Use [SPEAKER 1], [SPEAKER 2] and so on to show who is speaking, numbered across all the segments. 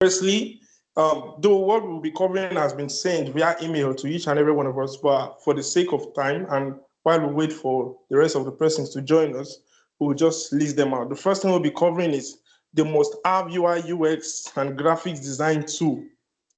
[SPEAKER 1] Firstly, though what we'll be covering has been sent via email to each and every one of us, but for the sake of time and while we wait for the rest of the persons to join us, we'll just list them out. The first thing we'll be covering is the must have UI, UX, and graphics design tool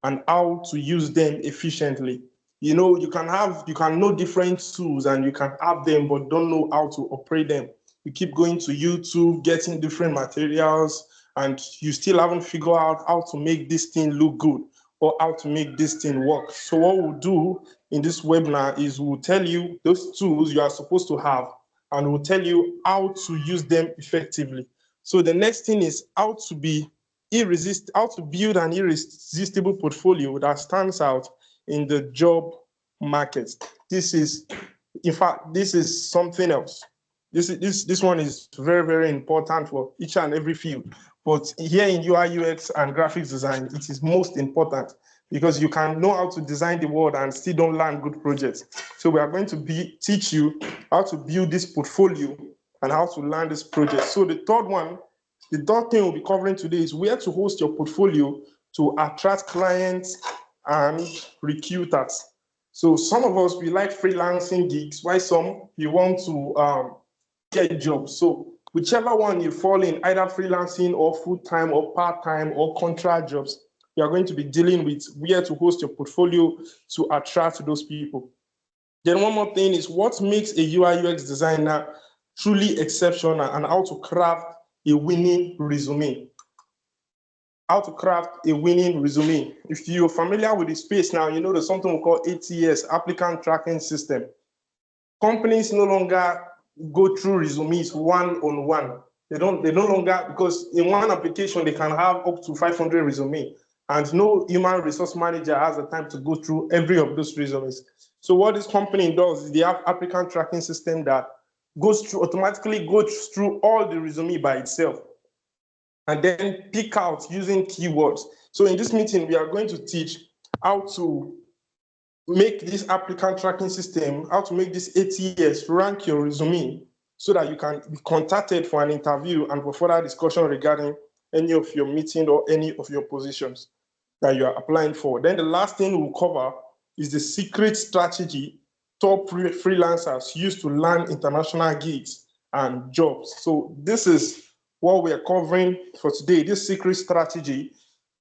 [SPEAKER 1] and how to use them efficiently. You can know different tools and you can have them, but don't know how to operate them. You keep going to YouTube, getting different materials, and you still haven't figured out how to make this thing look good or how to make this thing work. So what we'll do in this webinar is we'll tell you those tools you are supposed to have, and we'll tell you how to use them effectively. So the next thing is how to build an irresistible portfolio that stands out in the job market. This is, in fact, this is something else. This one is very, very important for each and every field. But here in UI, UX, and graphics design, it is most important because you can know how to design the world and still don't land good projects. So we are going to teach you how to build this portfolio and how to land this project. So the third thing we'll be covering today is where to host your portfolio to attract clients and recruiters. So some of us, we like freelancing gigs, while some, you want to get jobs. So whichever one you fall in, either freelancing or full-time or part-time or contract jobs, you are going to be dealing with where to host your portfolio to attract those people. Then one more thing is what makes a UI UX designer truly exceptional and how to craft a winning resume. How to craft a winning resume. If you're familiar with the space now, you know there's something we call ATS, applicant tracking system. Companies no longer go through resumes one-on-one. They no longer, because in one application, they can have up to 500 resumes, and no human resource manager has the time to go through every of those resumes. So what this company does is they have applicant tracking system that automatically goes through all the resume by itself and then pick out using keywords. So in this meeting, we are going to teach how to make this applicant tracking system, how to make this ATS rank your resume so that you can be contacted for an interview and for further discussion regarding any of your meeting or any of your positions that you are applying for. Then the last thing we'll cover is the secret strategy top freelancers use to land international gigs and jobs. So this is what we are covering for today. This secret strategy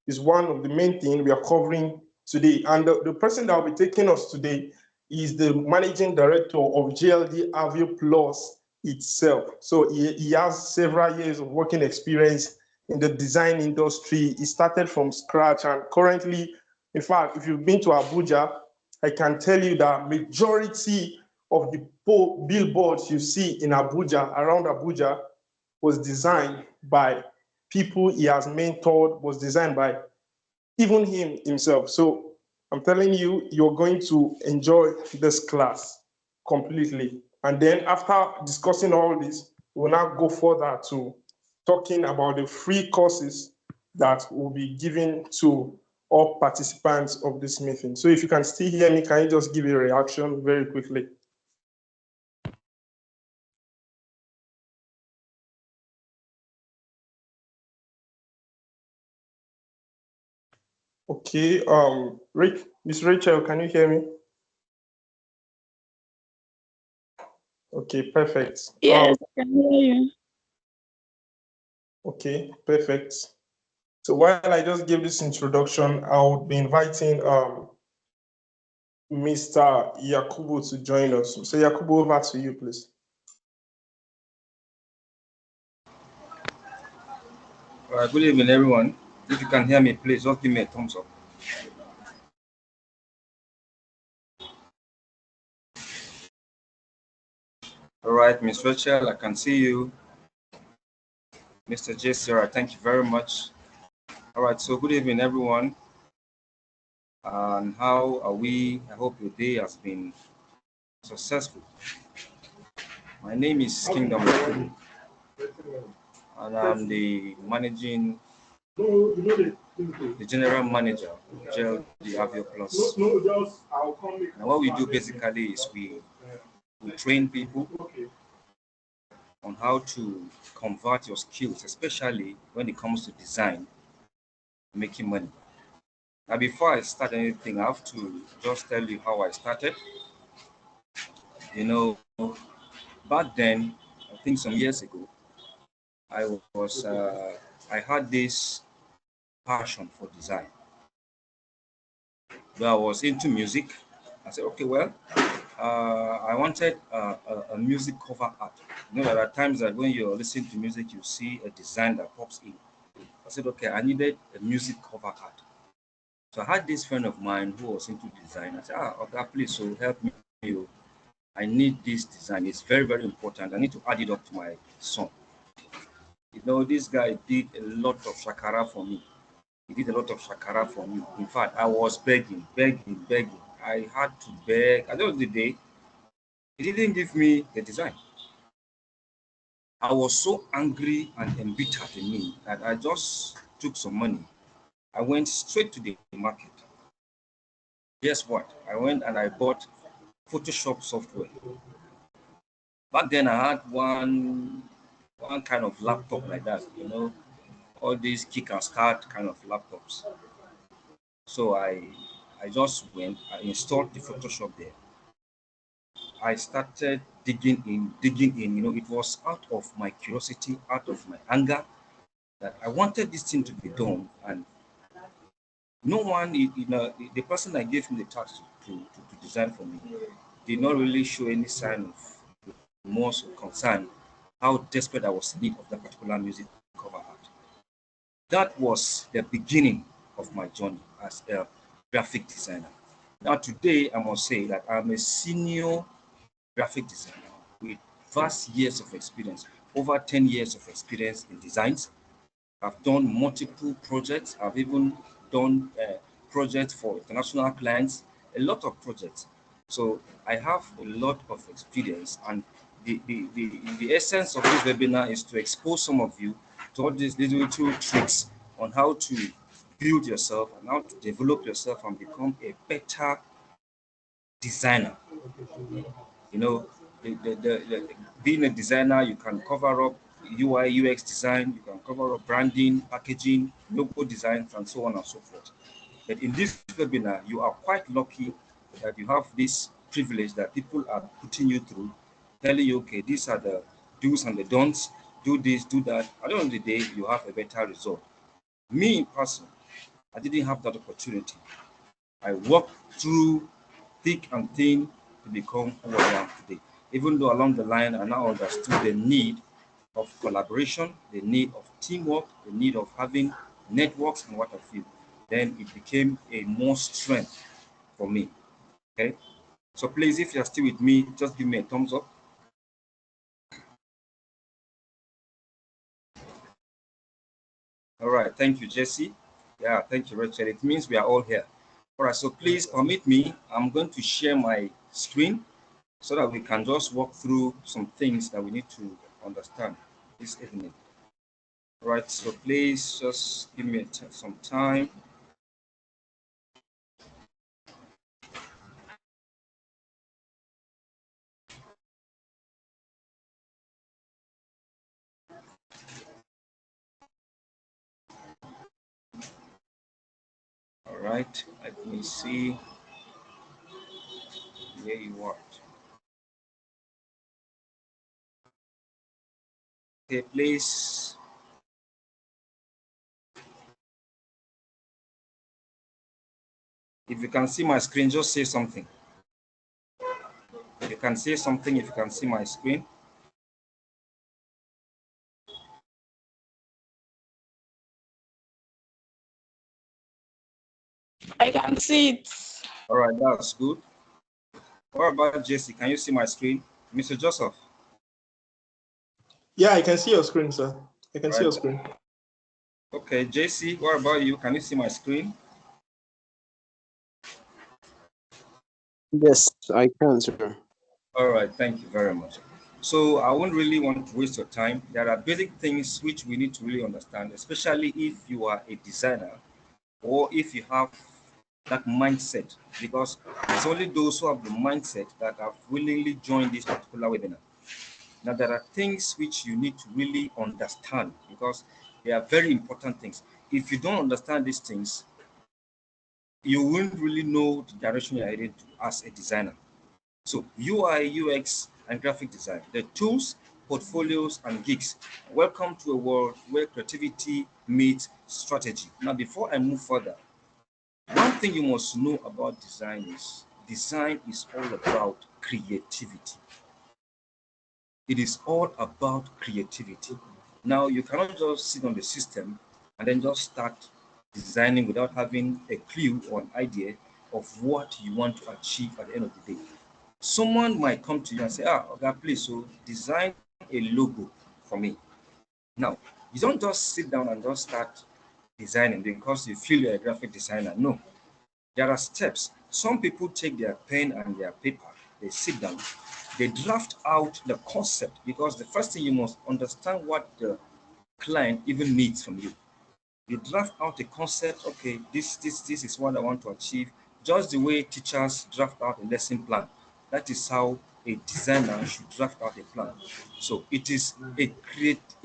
[SPEAKER 1] is one of the main things we are covering today. And the person that will be taking us today is the managing director of JLD Avio Plus itself. So he has several years of working experience in the design industry. He started from scratch, and currently, in fact, if you've been to Abuja, I can tell you that majority of the billboards you see in Abuja, around Abuja, was designed by people he has mentored, was designed by even him himself. So I'm telling you, you're going to enjoy this class completely. And then after discussing all this, we'll now go further to talking about the free courses that will be given to all participants of this meeting. So if you can still hear me, can you just give a reaction very quickly? Okay, Miss Rachel, can you hear me? Okay, perfect.
[SPEAKER 2] Yes, I can hear you.
[SPEAKER 1] Okay, perfect. So while I just give this introduction, I'll be inviting Mr. Yakubu to join us. So Yakubu, over to you, please.
[SPEAKER 3] All right, good evening, everyone. If you can hear me, please just give me a thumbs up. All right, Ms. Rachel, I can see you. Mr. J. Sarah, thank you very much. All right, so good evening, everyone. And how are we? I hope your day has been successful. My name is Kingdom, and I'm the general manager of the Avio Plus. And what we do basically is we train people on how to convert your skills, especially when it comes to design, making money. Now, before I start anything, I have to just tell you how I started. You know, back then, I think some years ago, I was I had this passion for design. But I was into music. I said, okay, well, I wanted a music cover art. You know, there are times that when you're listening to music, you see a design that pops in. I said, okay, I needed a music cover art. So I had this friend of mine who was into design. I said, okay, please, so help me. I need this design. It's very, very important. I need to add it up to my song. You know, this guy did a lot of shakara for me. He did a lot of shakara for me. In fact, I was begging, begging, begging. I had to beg. At the end of the day, he didn't give me the design. I was so angry and embittered in me that I just took some money. I went straight to the market. Guess what? I went and I bought Photoshop software. Back then, I had one kind of laptop like that, you know, all these kick and start kind of laptops. So I just went, I installed the Photoshop there. I started digging in. You know, it was out of my curiosity, out of my anger, that I wanted this thing to be done. And no one, you know, the person that gave me the task to design for me did not really show any sign of remorse or concern how desperate I was in need of that particular music cover art. That was the beginning of my journey as a graphic designer. Now, today, I must say that I'm a senior graphic designer with vast years of experience, over 10 years of experience in designs. I've done multiple projects. I've even done projects for international clients, a lot of projects. So I have a lot of experience, and the essence of this webinar is to expose some of you to all these little tricks on how to build yourself and how to develop yourself and become a better designer. You know, being a designer, you can cover up UI, UX design, you can cover up branding, packaging, logo designs, and so on and so forth. But in this webinar, you are quite lucky that you have this privilege that people are putting you through, telling you, okay, these are the do's and the don'ts, do this, do that. At the end of the day, you have a better result. Me, in person, I didn't have that opportunity. I walked through thick and thin to become who I am today. Even though along the line I now understood the need of collaboration, the need of teamwork, the need of having networks and what have you, then it became a more strength for me. Okay. So please, if you're still with me, just give me a thumbs up. All right, thank you, Jesse. Yeah, thank you, Rachel. It means we are all here. All right, so please permit me. I'm going to share my screen so that we can just walk through some things that we need to understand this evening. All right, so please just give me some time. All right, let me see where you are. Okay, please. If you can see my screen, just say something. If you can say something, if you can see my screen.
[SPEAKER 2] I can see it.
[SPEAKER 3] All right, that's good. What about Jesse? Can you see my screen? Mr. Joseph?
[SPEAKER 1] Yeah, I can see your screen, sir. I can see your screen.
[SPEAKER 3] Okay, JC, what about you? Can you see my screen?
[SPEAKER 4] Yes, I can, sir.
[SPEAKER 3] All right, thank you very much. So I won't really want to waste your time. There are basic things which we need to really understand, especially if you are a designer or if you have that mindset, because it's only those who have the mindset that have willingly joined this particular webinar. Now, there are things which you need to really understand, because They are very important things. If you don't understand these things, you won't really know the direction you're heading to as a designer. So UI, UX, and graphic design, the tools, portfolios, and gigs. Welcome to a world where creativity meets strategy. Now, before I move further, one thing you must know about design is all about creativity. It is all about creativity. Now, you cannot just sit on the system and then just start designing without having a clue or an idea of what you want to achieve at the end of the day. Someone might come to you and say, okay, please, so design a logo for me. Now, you don't just sit down and just start designing because you feel you're a graphic designer. No, there are steps. Some people take their pen and their paper, they sit down, they draft out the concept, because the first thing you must understand what the client even needs from you. You draft out a concept. Okay, this is what I want to achieve, just the way teachers draft out a lesson plan. That is how a designer should draft out a plan. So it is a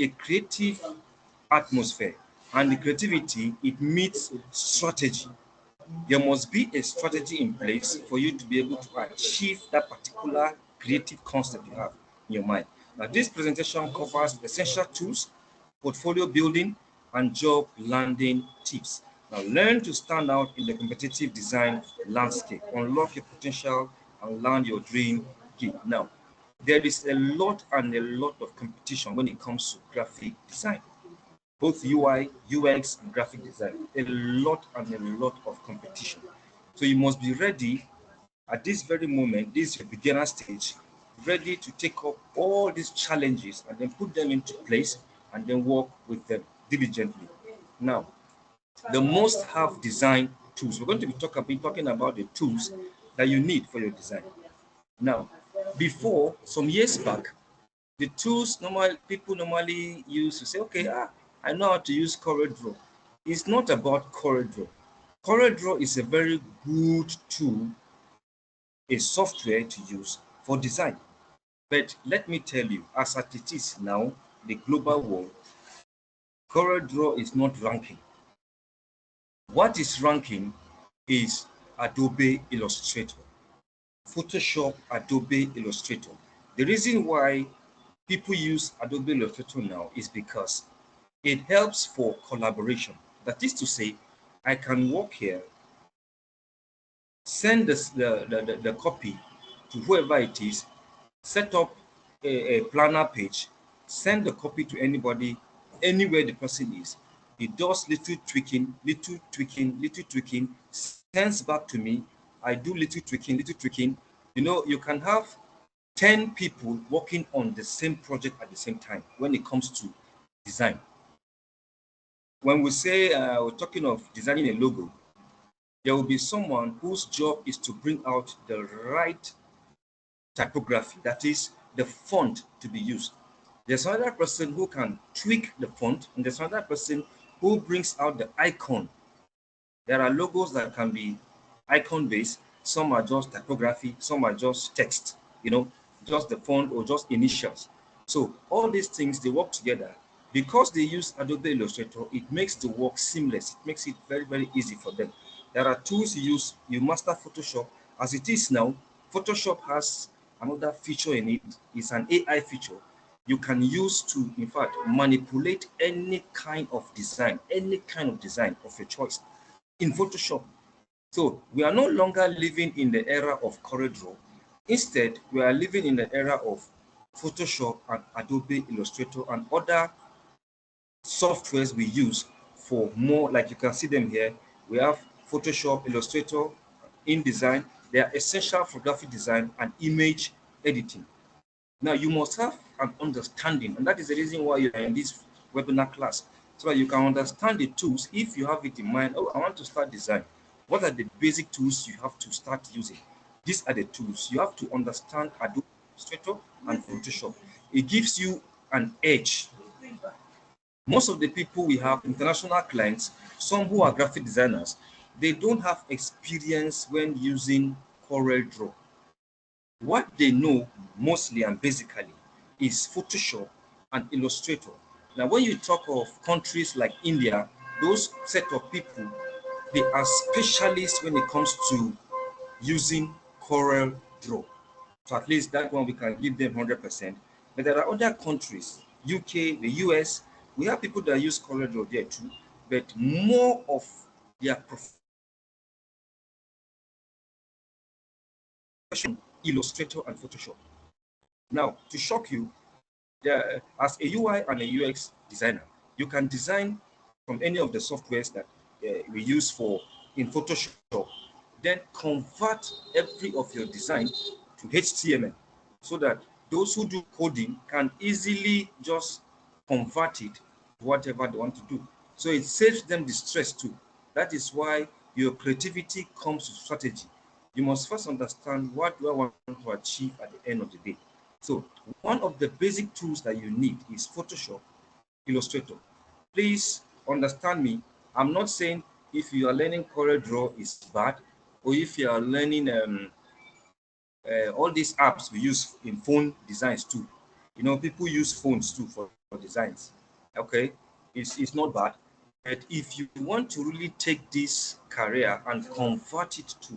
[SPEAKER 3] creative atmosphere, and the creativity, it meets strategy. There must be a strategy in place for you to be able to achieve that particular creative concept you have in your mind. Now, this presentation covers essential tools, portfolio building, and job landing tips. Now, learn to stand out in the competitive design landscape, unlock your potential, and land your dream gig. Now, there is a lot and a lot of competition when it comes to graphic design, both UI, UX, and graphic design. A lot and a lot of competition. So you must be ready at this very moment, this is your beginner stage, ready to take up all these challenges and then put them into place and then work with them diligently. Now, the must-have design tools. We're going to be talking about the tools that you need for your design. Now, before, some years back, the tools people normally use to say, okay, I know how to use CorelDRAW. It's not about CorelDRAW. CorelDRAW is a very good tool, a software to use for design. But let me tell you, as it is now, the global world, CorelDRAW is not ranking. What is ranking is Adobe Illustrator, Photoshop, Adobe Illustrator. The reason why people use Adobe Illustrator now is because it helps for collaboration. That is to say, I can work here, send the copy to whoever it is, set up a planner page, send the copy to anybody, anywhere the person is. It does little tweaking, sends back to me. I do little tweaking. You know, you can have 10 people working on the same project at the same time when it comes to design. When we say we're talking of designing a logo, there will be someone whose job is to bring out the right typography, that is the font to be used. There's another person who can tweak the font, and there's another person who brings out the icon. There are logos that can be icon based, some are just typography, some are just text, just the font or just initials. So all these things, they work together. Because they use Adobe Illustrator, it makes the work seamless. It makes it very, very easy for them. There are tools you use. You master Photoshop. As it is now, Photoshop has another feature in it. It's an AI feature you can use to, in fact, manipulate any kind of design of your choice in Photoshop. So we are no longer living in the era of CorelDRAW. Instead, we are living in the era of Photoshop and Adobe Illustrator and other softwares we use for more, like you can see them here. We have Photoshop, Illustrator, InDesign. They are essential for graphic design and image editing. Now, you must have an understanding, and that is the reason why you are in this webinar class, so that you can understand the tools. If you have it in mind, I want to start design, what are the basic tools you have to start using? These are the tools. You have to understand Adobe Illustrator and Photoshop. It gives you an edge. Most of the people we have, international clients, some who are graphic designers, they don't have experience when using CorelDRAW. What they know mostly and basically is Photoshop and Illustrator. Now, when you talk of countries like India, those set of people, they are specialists when it comes to using Corel Draw. So at least that one we can give them 100%. But there are other countries, UK, the US, we have people that use Corel Draw there too, but more of their profession, Illustrator and Photoshop. Now, to shock you, as a UI and a UX designer, you can design from any of the softwares that we use for in Photoshop, then convert every of your design to HTML so that those who do coding can easily just convert it to whatever they want to do. So it saves them the stress too. That is why your creativity comes with strategy. You must first understand what do I want to achieve at the end of the day. So one of the basic tools that you need is Photoshop, Illustrator. Please understand me. I'm not saying if you are learning Corel Draw is bad, or if you are learning all these apps we use in phone designs too. You know, people use phones too for designs. Okay, it's not bad. But if you want to really take this career and convert it to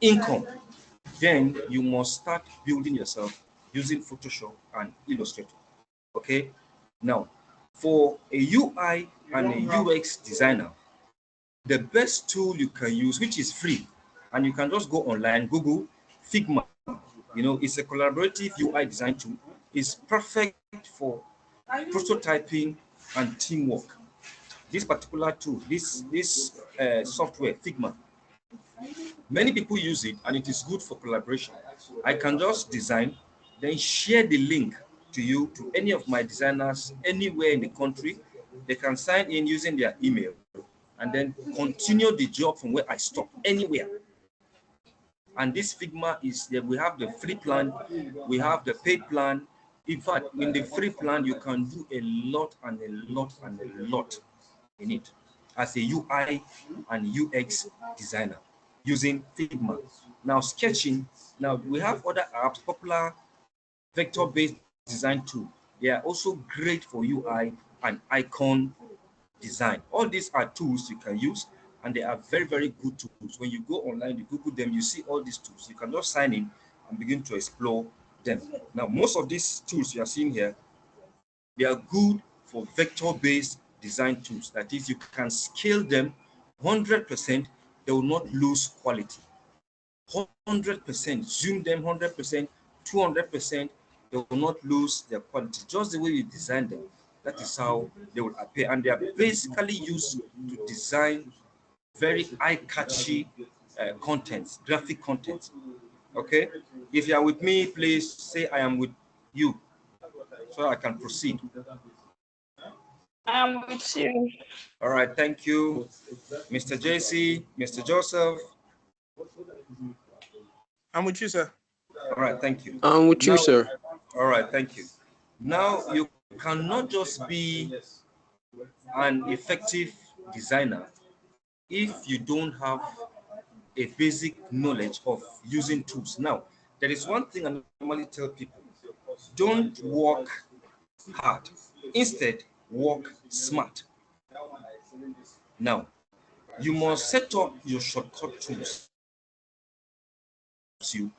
[SPEAKER 3] income, then you must start building yourself using Photoshop and Illustrator. Okay, now for a UI and a UX designer, the best tool you can use, which is free, and you can just go online, Google Figma. You know, it's a collaborative UI design tool. It's perfect for prototyping and teamwork. This particular tool, this software, Figma, many people use it and it is good for collaboration. I can just design, then share the link to you, to any of my designers anywhere in the country. They can sign in using their email and then continue the job from where I stopped, anywhere. And this Figma is that we have the free plan, we have the paid plan. In fact, in the free plan, you can do a lot and a lot and a lot in it as a UI and UX designer using Figma. Now, sketching, now we have other apps, popular vector-based design tool. They are also great for UI and icon design. All these are tools you can use, and they are very, very good tools. When you go online, you Google them, you see all these tools. You can just sign in and begin to explore them. Now, most of these tools you are seeing here, they are good for vector-based design tools. That is, you can scale them 100%, they will not lose quality. 100%, zoom them 100%, 200%, they will not lose their quality. Just the way you design them, that is how they will appear. And they are basically used to design very eye-catchy contents, graphic content. Okay? If you are with me, please say I am with you so I can proceed.
[SPEAKER 2] I'm with you.
[SPEAKER 3] All right, thank you, Mr. JC, Mr. Joseph.
[SPEAKER 1] I'm with you, sir.
[SPEAKER 3] All right, thank you.
[SPEAKER 4] I'm with you,
[SPEAKER 3] Now,
[SPEAKER 4] sir.
[SPEAKER 3] all right, thank you. Now, you cannot just be an effective designer if you don't have a basic knowledge of using tools. Now, there is one thing I normally tell people: don't work hard. Instead, work smart. Now, you must set up your shortcut tools you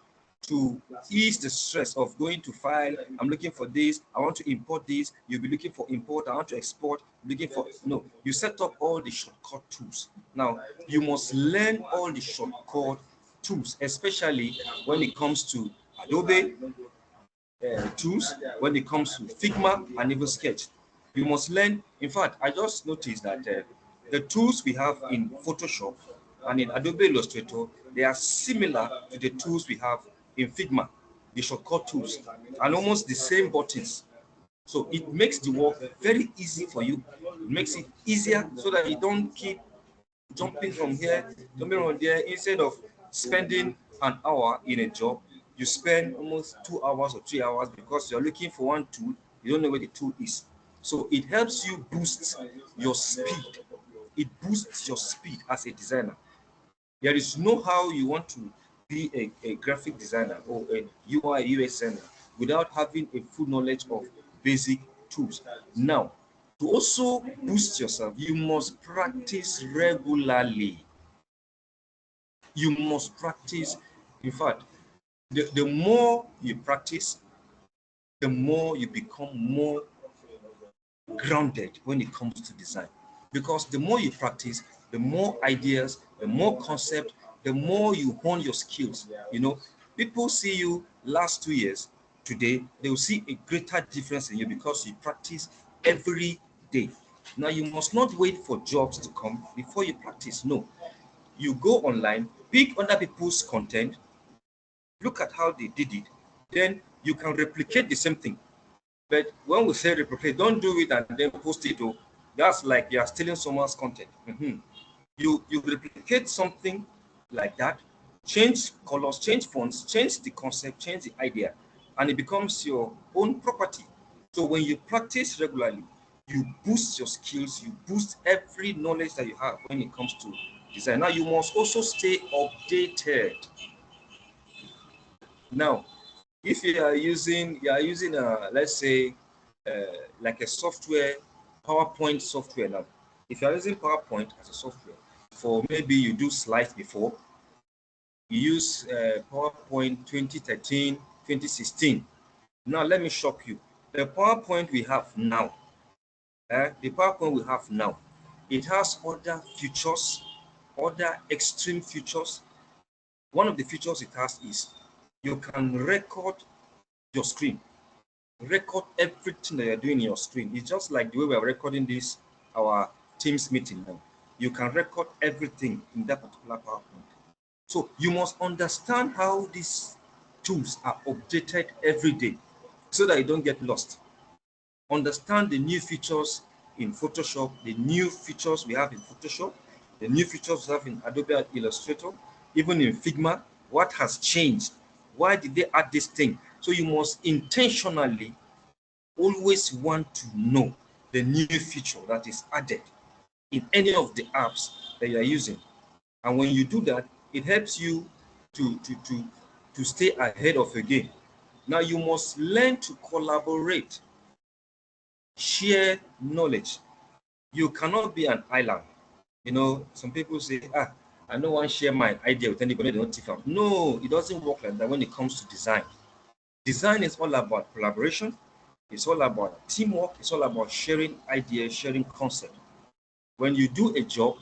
[SPEAKER 3] to ease the stress of going to file. I'm looking for this. I want to import this. You'll be looking for import. I want to export. Looking for no. You set up all the shortcut tools. Now you must learn all the shortcut tools, especially when it comes to Adobe tools, when it comes to Figma and even Sketch. You must learn. In fact, I just noticed that the tools we have in Photoshop and in Adobe Illustrator, they are similar to the tools we have in Figma, the shortcut tools, and almost the same buttons. So it makes the work very easy for you. It makes it easier so that you don't keep jumping from here, jumping from there. Instead of spending an hour in a job, you spend almost 2 hours or 3 hours because you're looking for one tool, you don't know where the tool is. So it helps you boost your speed. It boosts your speed as a designer. There is no how you want to be a graphic designer or a UI UX designer without having a full knowledge of basic tools. Now, To also boost yourself, you must practice regularly. You must practice. In fact, the more you practice, the more you become more grounded when it comes to design. Because the more you practice, the more ideas, the more concept, the more you hone your skills. You know, people see you last 2 years, today, they will see a greater difference in you because you practice every day. Now, you must not wait for jobs to come before you practice. No, you go online, pick other people's content, look at how they did it, then you can replicate the same thing. But when we say replicate, don't do it and then post it. Oh, that's like you are stealing someone's content. You replicate something like that, change colors, change fonts, change the concept, change the idea, and it becomes your own property. So when you practice regularly, you boost your skills, you boost every knowledge that you have when it comes to design. Now you must also stay updated. Now, if you are using let's say like a software, PowerPoint software. Now, if you are using PowerPoint as a software, for maybe you do slides before, you use PowerPoint 2013, 2016. Now let me shock you. The PowerPoint we have now, the PowerPoint we have now, it has other features, other extreme features. One of the features it has is you can record your screen, record everything that you're doing in your screen. It's just like the way we are recording this, our Teams meeting now. You can record everything in that particular PowerPoint. So you must understand how these tools are updated every day so that you don't get lost. Understand the new features in Photoshop, the new features we have in Photoshop, the new features we have in Adobe Illustrator, even in Figma. What has changed? Why did they add this thing? So you must intentionally always want to know the new feature that is added in any of the apps that you are using. And when you do that, it helps you to stay ahead of the game. Now you must learn to collaborate, share knowledge. You cannot be an island. You know, some people say, I don't want to share my idea with anybody, they don't take out. No, it doesn't work like that when it comes to design. Design is all about collaboration. It's all about teamwork. It's all about sharing ideas, sharing concept. When you do a job,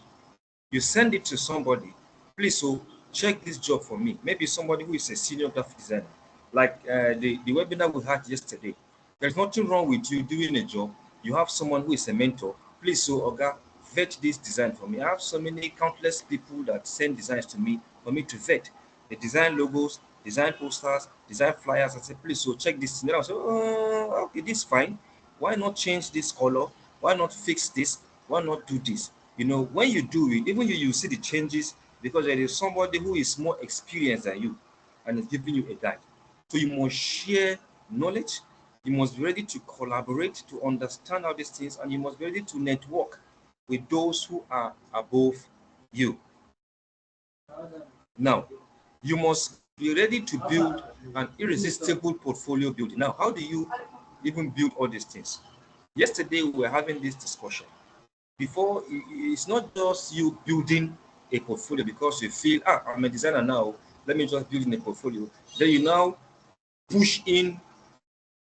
[SPEAKER 3] you send it to somebody. Please, so check this job for me. Maybe somebody who is a senior graphic designer, like the webinar we had yesterday. There's nothing wrong with you doing a job. You have someone who is a mentor. Please, so Oga, vet this design for me. I have so many countless people that send designs to me for me to vet. They design logos, design posters, design flyers. I say, please, so check this. And then I say, oh, okay, this is fine. Why not change this color? Why not fix this? Why not do this? You know, when you do it, even you see the changes because there is somebody who is more experienced than you and is giving you a guide. So you must share knowledge. You must be ready to collaborate, to understand all these things, and you must be ready to network with those who are above you. Now, you must be ready to build an irresistible portfolio building. Now, how do you even build all these things? Yesterday, we were having this discussion. Before, it's not just you building a portfolio because you feel, I'm a designer now, let me just build in a portfolio. Then you now push in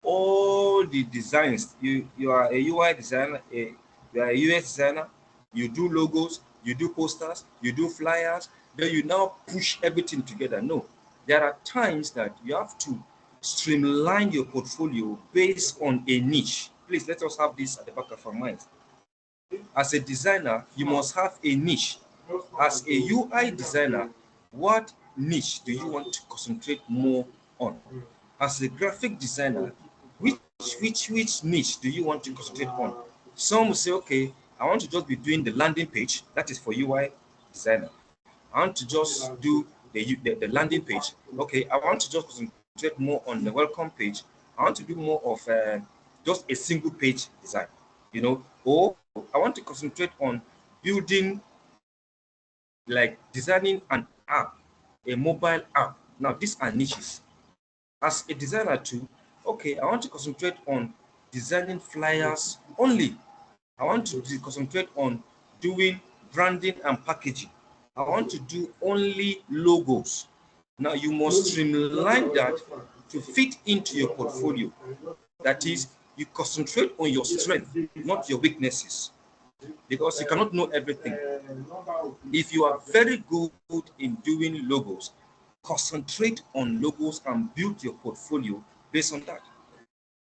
[SPEAKER 3] all the designs. You are a UI designer, you are a UX designer, you do logos, you do posters, you do flyers, then you now push everything together. No, there are times that you have to streamline your portfolio based on a niche. Please let us have this at the back of our minds. As a designer, you must have a niche. As a UI designer, what niche do you want to concentrate more on? As a graphic designer, which which niche do you want to concentrate on? Some will say, okay, I want to just be doing the landing page. That is for UI designer. I want to just do the landing page. Okay, I want to just concentrate more on the welcome page. I want to do more of just a single page design, or I want to concentrate on building, like designing an app, a mobile app. Now, these are niches. As a designer too, okay, I want to concentrate on designing flyers only. I want to concentrate on doing branding and packaging. I want to do only logos. Now you must streamline that to fit into your portfolio. That is, you concentrate on your strength, not your weaknesses, because you cannot know everything. If you are very good in doing logos, concentrate on logos and build your portfolio based on that.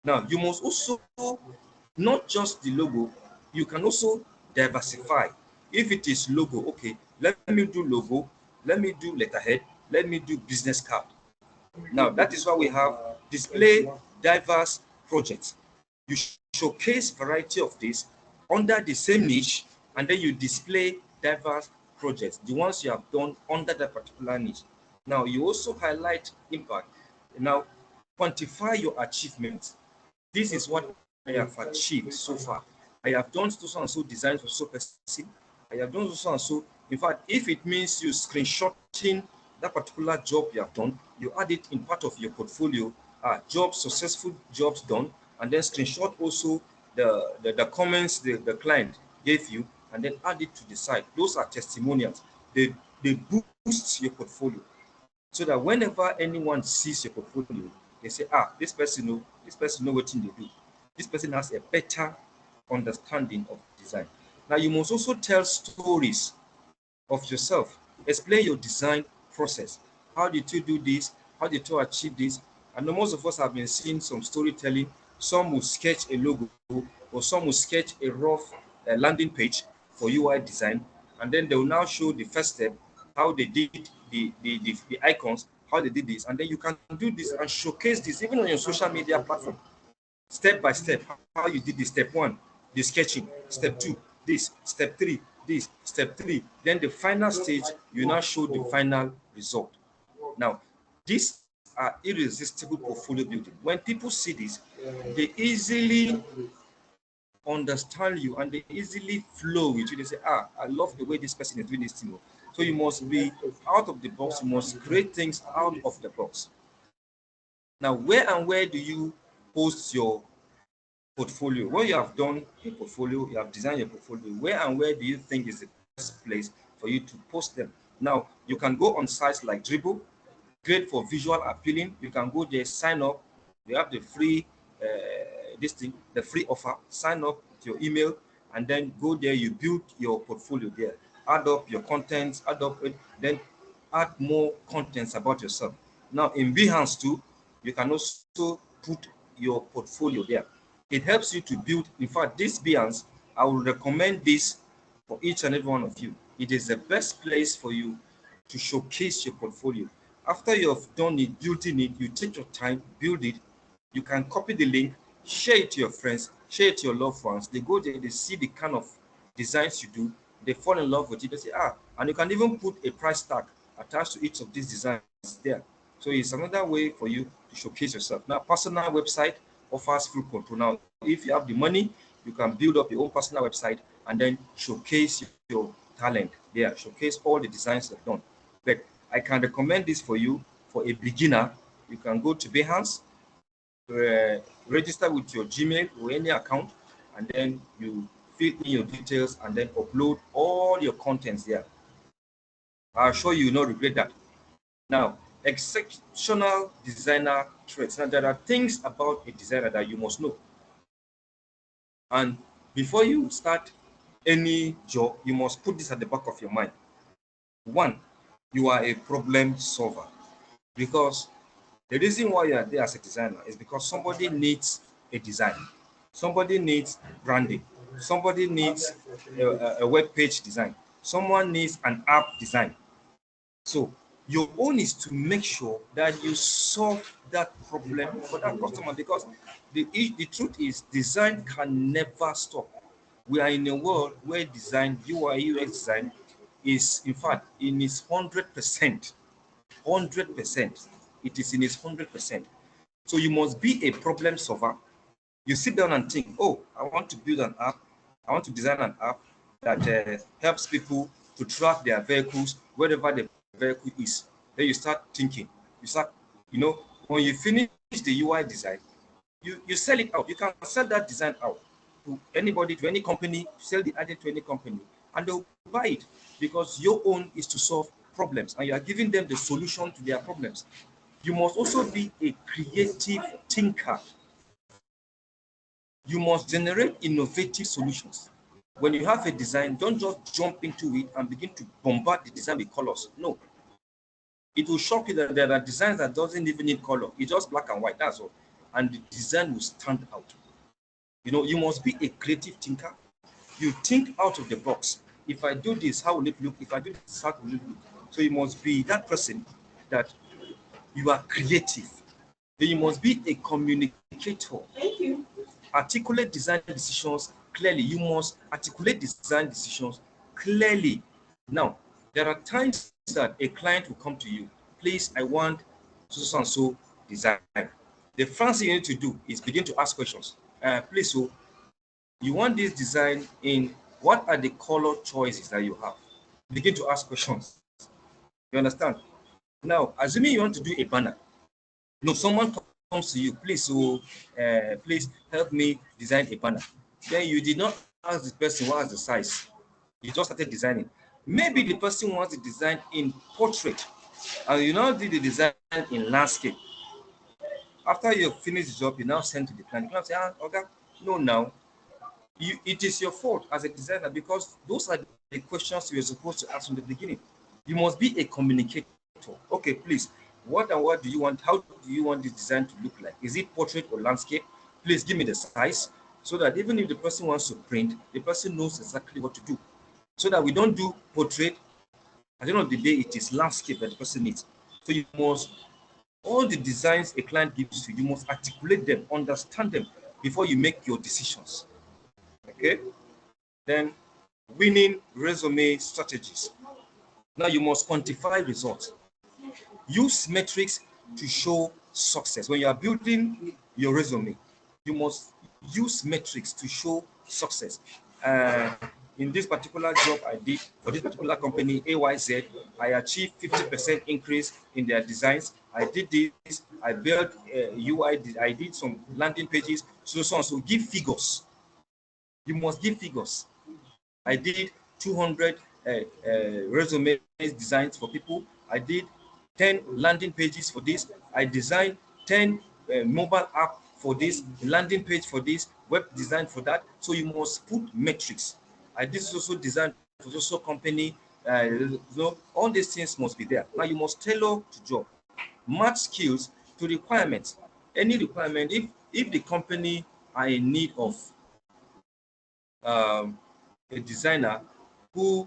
[SPEAKER 3] Now, you must also, not just the logo, you can also diversify. If it is logo, okay, let me do logo, let me do letterhead, let me do business card. Now, that is why we have display diverse projects. You showcase variety of this under the same niche, and then you display diverse projects, the ones you have done under that particular niche. Now, you also highlight impact. Now, quantify your achievements. This is what I have achieved so far. I have done so and so designs for so person. I have done so and so. In fact, if it means you screenshotting that particular job you have done, you add it in part of your portfolio, jobs, successful jobs done, and then screenshot also the comments the client gave you, and then add it to the site. Those are testimonials. They boost your portfolio so that whenever anyone sees your portfolio, they say, this person know what they do. This person has a better understanding of design. Now, you must also tell stories of yourself. Explain your design process. How did you do this? How did you achieve this? And most of us have been seeing some storytelling. Some will sketch a logo, or some will sketch a rough landing page for UI design, and then they will now show the first step, how they did the icons, how they did this, and then you can do this and showcase this even on your social media platform, step by step, how you did this. Step one, the sketching. Step two, this. Step three, this. Step three. Then the final stage, you now show the final result. Now, these are irresistible portfolio building. When people see this, they easily understand you and they easily flow with you. They say, I love the way this person is doing this thing. So you must be out of the box. You must create things out of the box. Now, where do you post your portfolio? When you have done your portfolio, you have designed your portfolio, where do you think is the best place for you to post them? Now, you can go on sites like Dribble, great for visual appealing. You can go there, sign up. They have the free the free offer. Sign up with your email, and then go there. You build your portfolio there. Add up your contents. Then add more contents about yourself. Now in Behance too, you can also put your portfolio there. It helps you to build. In fact, this Behance, I will recommend this for each and every one of you. It is the best place for you to showcase your portfolio. After you have done it, building it, you take your time, build it. You can copy the link, share it to your friends, share it to your loved ones. They go there, they see the kind of designs you do, they fall in love with it. They say, and you can even put a price tag attached to each of these designs there. So it's another way for you to showcase yourself. Now, personal website offers full control. Now, if you have the money, you can build up your own personal website and then showcase your talent there, showcase all the designs you've done. But I can recommend this for you for a beginner. You can go to Behance, register with your Gmail or any account, and then you fill in your details and then upload all your contents there. I'll show you, not regret that. Now, exceptional designer traits. Now, there are things about a designer that you must know. And before you start any job, you must put this at the back of your mind. One, you are a problem solver, because the reason why you are there as a designer is because somebody needs a design, somebody needs branding, somebody needs a web page design, someone needs an app design. So your own is to make sure that you solve that problem for that customer, because the truth is design can never stop. We are in a world where design, UI, UX design is, in fact, in its 100%. 100%. It is in its 100%. So you must be a problem solver. You sit down and think, oh, I want to build an app. I want to design an app that helps people to track their vehicles wherever the vehicle is. Then you start thinking. You start, when you finish the UI design, you sell it out. You can sell that design out. to anybody, to any company, sell the idea to any company, and they'll buy it because your own is to solve problems and you are giving them the solution to their problems. You must also be a creative thinker. You must generate innovative solutions. When you have a design, don't just jump into it and begin to bombard the design with colors. No. It will shock you that there are designs that doesn't even need color. It's just black and white, that's all. And the design will stand out. You know, you must be a creative thinker. You think out of the box. If I do this, how will it look? If I do this, how will it look? So you must be that person that you are creative. Then you must be a communicator.
[SPEAKER 2] Thank you.
[SPEAKER 3] Articulate design decisions clearly. You must articulate design decisions clearly. Now, there are times that a client will come to you. Please, I want so and so design. The first thing you need to do is begin to ask questions. Please, so you want this design in what are the color choices that you have? Begin to ask questions. You understand? Now, assuming you want to do a banner, no, someone comes to you, please, so please help me design a banner. Then you did not ask the person what is the size. You just started designing. Maybe the person wants the design in portrait, and you now did the design in landscape. After you finish the job, you now send to the client. The client say, okay, no, now it is your fault as a designer because those are the questions you're supposed to ask from the beginning. You must be a communicator. Okay, please, what and what do you want? How do you want this design to look like? Is it portrait or landscape? Please give me the size so that even if the person wants to print, the person knows exactly what to do. So that we don't do portrait. At the end of the day, it is landscape that the person needs. So you must, all the designs a client gives you, you must articulate them, understand them before you make your decisions. Okay? Then winning resume strategies. Now you must quantify results. Use metrics to show success. When you are building your resume, you must use metrics to show success. In this particular job I did for this particular company, AYZ, I achieved 50% increase in their designs. I did this, I built UI, I did some landing pages, so on. So give figures. You must give figures. I did 200 resume designs for people. I did 10 landing pages for this. I designed 10 mobile app for this, landing page for this, web design for that. So you must put metrics. I did also design for also company. So all these things must be there. Now you must tailor to job, match skills to requirements. Any requirement, if the company are in need of a designer who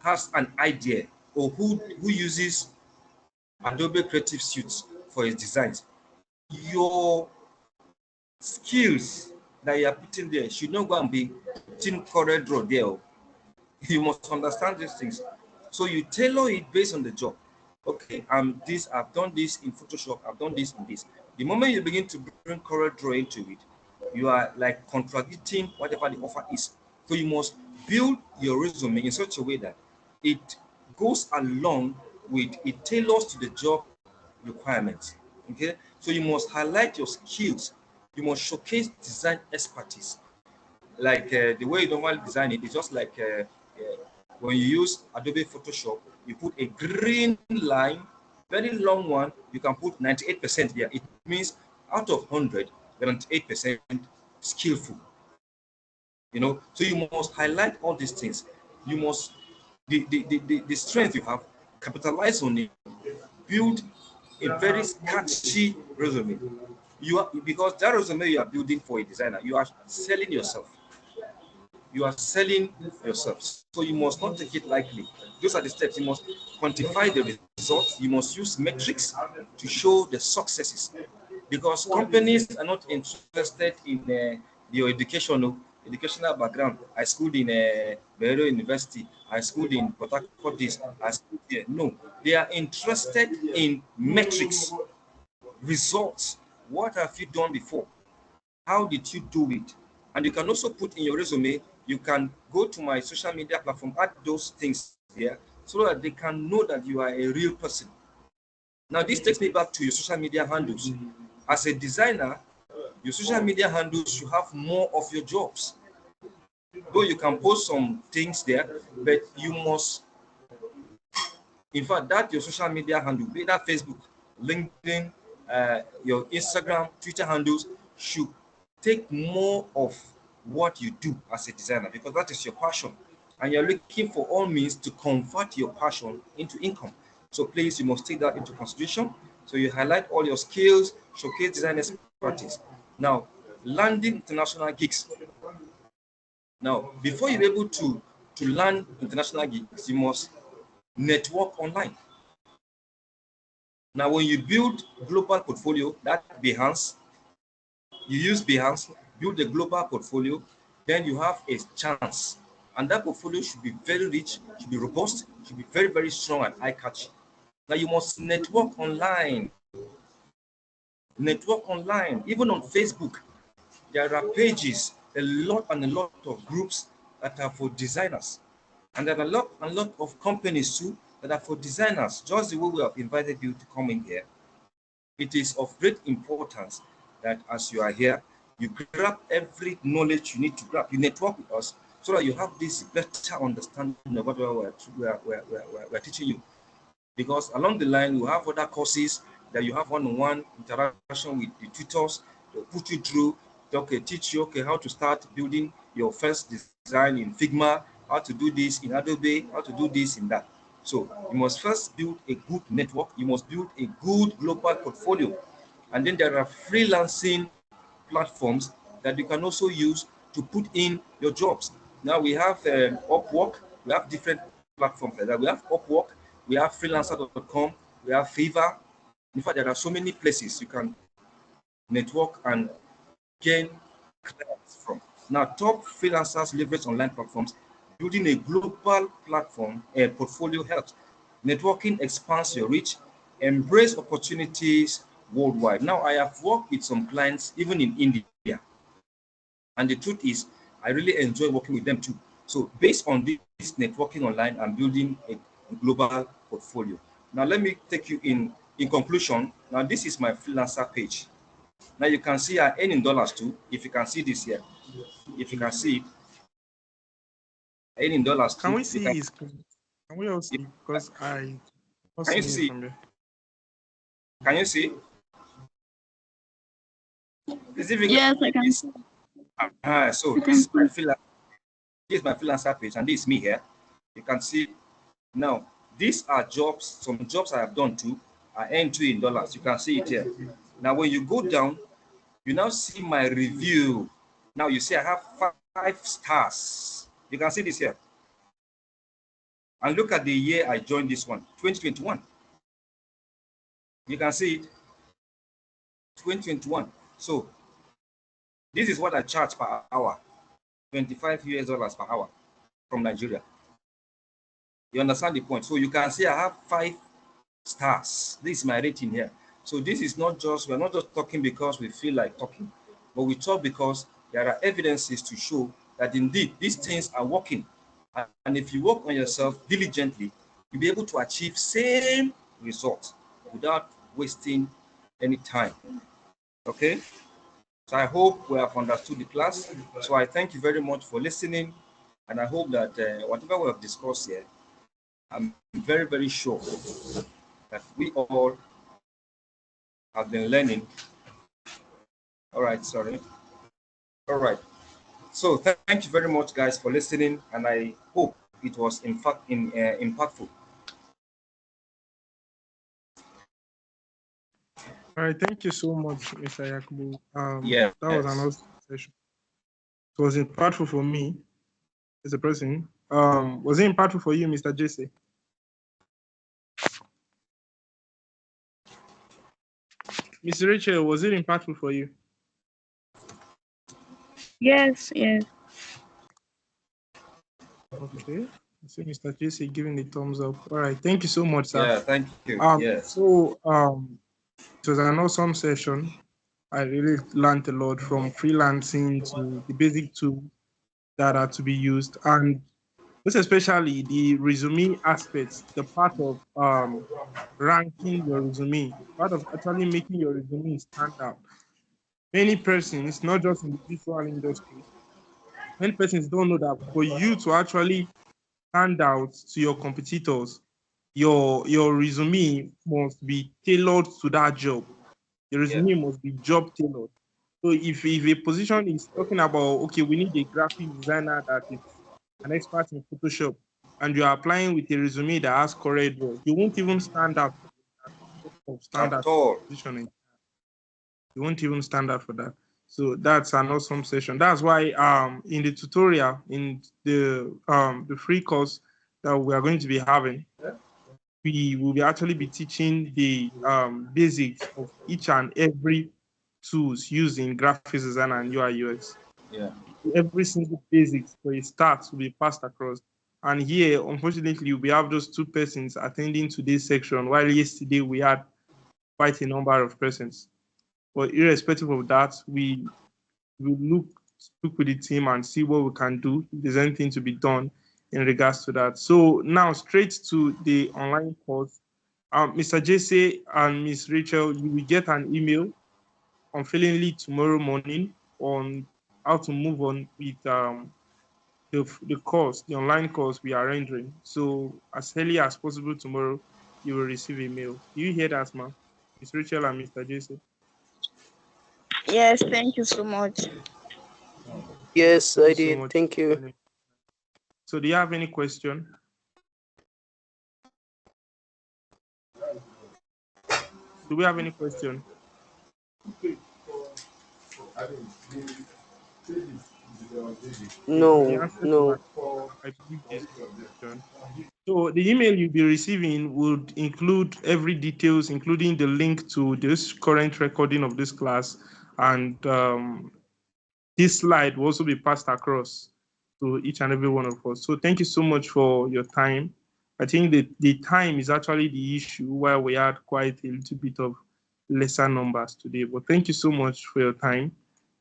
[SPEAKER 3] has an idea or who uses Adobe Creative Suite for his designs, your skills that you are putting there should not go and be putting CorelDRAW there. You must understand these things. So you tailor it based on the job. Okay, I've done this in Photoshop, I've done this in this. The moment you begin to bring CorelDRAW into it, you are like contradicting whatever the offer is. So you must build your resume in such a way that it goes along with, it tailors to the job requirements. Okay, so you must highlight your skills. You must showcase design expertise. Like the way you normally design it is just like when you use Adobe Photoshop, you put a green line, very long one, you can put 98% there. It means out of 100, 98% skillful. You know, so you must highlight all these things. You must, the strength you have, capitalize on it, build a very catchy resume. You are, because that resume you are building for a designer, you are selling yourself. You are selling yourself. So you must not take it lightly. Those are the steps. You must quantify the results. You must use metrics to show the successes. Because companies are not interested in your educational background. I schooled in Bayero University. I schooled in Port Harcourt this. I schooled here. No, they are interested in metrics, results. What have you done before? How did you do it? And you can also put in your resume, you can go to my social media platform, add those things here so that they can know that you are a real person. Now, this takes me back to your social media handles. As a designer, Your social media handles should have more of your jobs. Though you can post some things there, but you must, in fact, that your social media handle, be that Facebook, LinkedIn, your Instagram, Twitter handles should take more of what you do as a designer, because that is your passion. And you're looking for all means to convert your passion into income. So please, you must take that into consideration. So you highlight all your skills, showcase design expertise. Now, landing international gigs. Now, before you're able to land international gigs, you must network online. Now, when you build global portfolio, that Behance, you use Behance, build a global portfolio, then you have a chance. And that portfolio should be very rich, should be robust, should be very, very strong and eye-catching. Now, you must network online. Network online, even on Facebook. There are pages, a lot and a lot of groups that are for designers. And there are a lot of companies too that are for designers. Just the way we have invited you to come in here, it is of great importance that as you are here, you grab every knowledge you need to grab. You network with us so that you have this better understanding of what we're teaching you. Because along the line, you have other courses that you have one-on-one interaction with the tutors. They'll put you through, okay, teach you, okay, how to start building your first design in Figma, how to do this in Adobe, how to do this in that. So you must first build a good network. You must build a good global portfolio. And then there are freelancing platforms that you can also use to put in your jobs. Now we have Upwork. We have different platforms like that. We have Upwork. We have freelancer.com. We have Fiverr. In fact, there are so many places you can network and gain clients from. Now, top freelancers leverage online platforms. Building a global platform, a portfolio helps. Networking expands your reach. Embrace opportunities worldwide. Now, I have worked with some clients even in India. And the truth is, I really enjoy working with them too. So based on this networking online, I'm building a global portfolio. Now, let me take you in conclusion. Now, this is my freelancer page. Now you can see I earn in dollars too. If you can see this here, if you can see it, I earn in dollars too.
[SPEAKER 1] Can we see his screen? Can we all see? Because I not
[SPEAKER 3] Can you
[SPEAKER 1] seeing it
[SPEAKER 3] see?
[SPEAKER 1] from there.
[SPEAKER 3] Can you see? Is it
[SPEAKER 2] Yes, I can see.
[SPEAKER 3] so
[SPEAKER 2] I
[SPEAKER 3] this
[SPEAKER 2] can
[SPEAKER 3] is my
[SPEAKER 2] see.
[SPEAKER 3] this is my freelancer page, and this is me here. You can see now. These are jobs. Some jobs I have done too. I earn too in dollars. You can see it here. Now, when you go down, you now see my review. Now you see I have 5 stars. You can see this here. And look at the year I joined this one, 2021. You can see it, 2021. So this is what I charge per hour, 25 US dollars per hour from Nigeria. You understand the point? So you can see I have 5 stars. This is my rating here. So this is not just, we're not just talking because we feel like talking, but we talk because there are evidences to show that indeed these things are working. And if you work on yourself diligently, you'll be able to achieve same results without wasting any time. Okay? So I hope we have understood the class. So I thank you very much for listening. And I hope that whatever we have discussed here, I'm very, very sure that we all have been learning. All right, sorry. All right. So thank you very much, guys, for listening. And I hope it was, in fact, impactful.
[SPEAKER 1] All right, thank you so much, Mr. Yakubu.
[SPEAKER 3] Yes.
[SPEAKER 1] That was an awesome session. It was impactful for me as a person. Was it impactful for you, Mr. JC? Miss Rachel, was it impactful for you?
[SPEAKER 2] Yes, yes.
[SPEAKER 1] Okay. I see Mr. JC giving the thumbs up. All right, thank you so much, sir.
[SPEAKER 3] Yeah, thank you. Yes.
[SPEAKER 1] So it was an awesome session. I really learned a lot from freelancing to the basic tools that are to be used, and most especially the resume aspects, the part of ranking your resume, part of actually making your resume stand out. Many persons, not just in the visual industry, many persons don't know that for you to actually stand out to your competitors, your resume must be tailored to that job. Your
[SPEAKER 3] Yeah.
[SPEAKER 1] resume must be job tailored. So if a position is talking about, okay, we need a graphic designer that is an expert in Photoshop, and you're applying with a resume that has correct work, you won't even stand out of
[SPEAKER 3] At
[SPEAKER 1] standard
[SPEAKER 3] all.
[SPEAKER 1] positioning. You won't even stand out for that. So that's an awesome session. That's why in the tutorial, in the free course that we are going to be having, we will be actually be teaching the basics of each and every tools used in graphics design and UI UX.
[SPEAKER 3] Yeah.
[SPEAKER 1] Every single basics for a start will be passed across. And here, unfortunately, we have those two persons attending today's section, while yesterday we had quite a number of persons. But irrespective of that, we will look with the team and see what we can do, if there's anything to be done in regards to that. So now straight to the online course. Mr. Jesse and Miss Rachel, you will get an email unfailingly tomorrow morning on how to move on with the course, the online course we are rendering. So as early as possible tomorrow, you will receive a mail. Do you hear that, ma'am? Miss Rachel and Mr. Jesse.
[SPEAKER 2] Yes, thank you so much.
[SPEAKER 4] Yes,
[SPEAKER 1] Thank
[SPEAKER 4] I
[SPEAKER 1] you so
[SPEAKER 4] did.
[SPEAKER 1] much.
[SPEAKER 4] Thank you.
[SPEAKER 1] So do you have any question? Do we have any question? Okay, the
[SPEAKER 4] No,
[SPEAKER 1] answer to
[SPEAKER 4] no.
[SPEAKER 1] that, I believe this question. So the email you'll be receiving would include every details, including the link to this current recording of this class, and this slide will also be passed across to each and every one of us. So thank you so much for your time. I think that the time is actually the issue where we had quite a little bit of lesser numbers today. But thank you so much for your time.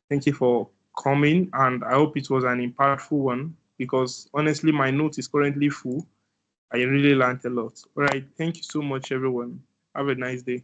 [SPEAKER 1] Thank you for coming, and I hope it was an impactful one because honestly, my note is currently full. I really learned a lot. All right. Thank you so much, everyone. Have a nice day.